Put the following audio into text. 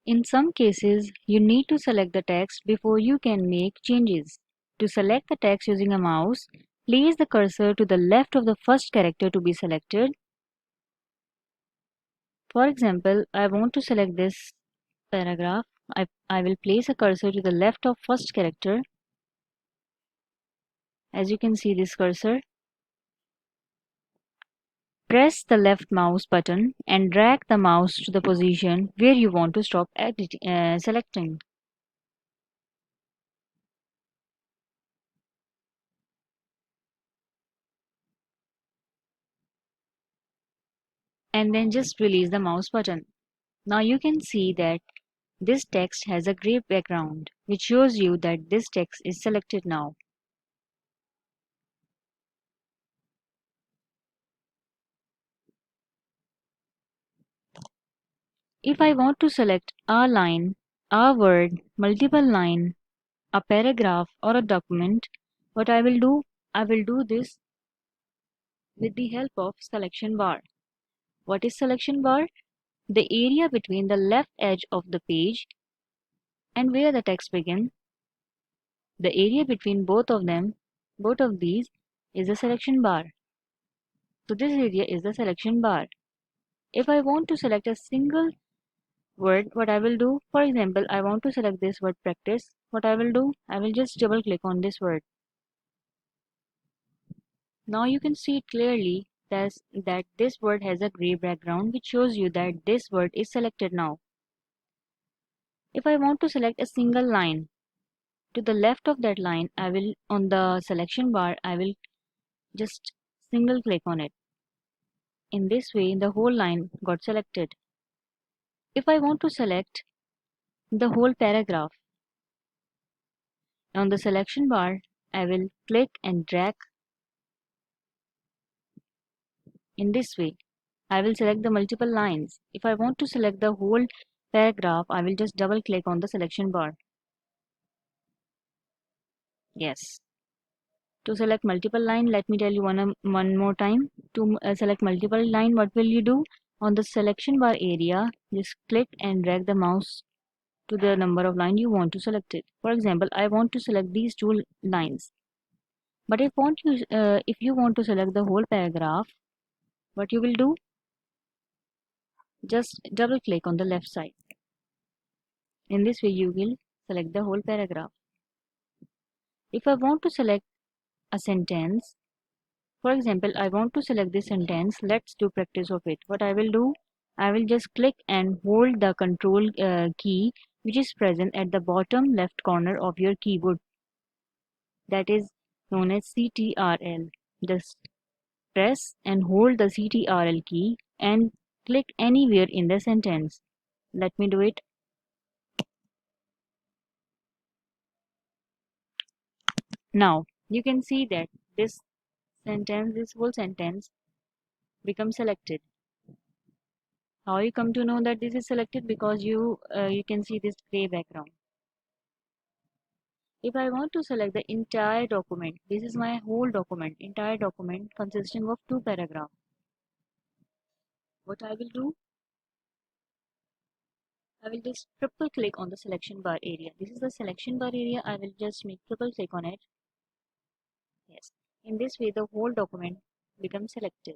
In some cases, you need to select the text before you can make changes. To select the text using a mouse, place the cursor to the left of the first character to be selected. For example, I want to select this paragraph. I will place a cursor to the left of first character. As you can see this cursor, press the left mouse button and drag the mouse to the position where you want to stop selecting. And then just release the mouse button. Now you can see that this text has a gray background, which shows you that this text is selected now. If I want to select a line, a word, multiple line, a paragraph or a document, what I will do this with the help of selection bar. What is selection bar? The area between the left edge of the page and where the text begins. The area between both of these is the selection bar. So this area is the selection bar. If I want to select a single word, what I will do, for example, I want to select this word practice. What I will do, I will just double click on this word. Now you can see it clearly that this word has a gray background, which shows you that this word is selected now. If I want to select a single line, to the left of that line, I will, on the selection bar, I will just single click on it. In this way, the whole line got selected. If I want to select the whole paragraph, on the selection bar, I will click and drag. In this way, I will select the multiple lines. If I want to select the whole paragraph, I will just double click on the selection bar. Yes. To select multiple line, let me tell you one more time. To select multiple line, what will you do? On the selection bar area, just click and drag the mouse to the number of line you want to select it. For example, I want to select these two lines. But if you want to select the whole paragraph, what you will do? Just double click on the left side. In this way, you will select the whole paragraph. If I want to select a sentence, for example, I want to select this sentence. Let's do practice of it. What I will do, I will just click and hold the control key which is present at the bottom left corner of your keyboard. That is known as CTRL. Just press and hold the CTRL key and click anywhere in the sentence. Let me do it. Now you can see that this whole sentence becomes selected. How you come to know that this is selected? Because you can see this gray background. If I want to select the entire document, this is my whole document, entire document consisting of 2 paragraphs. What I will do, I will just triple click on the selection bar area. This is the selection bar area. I will just make triple click on it. Yes. In this way, the whole document becomes selected.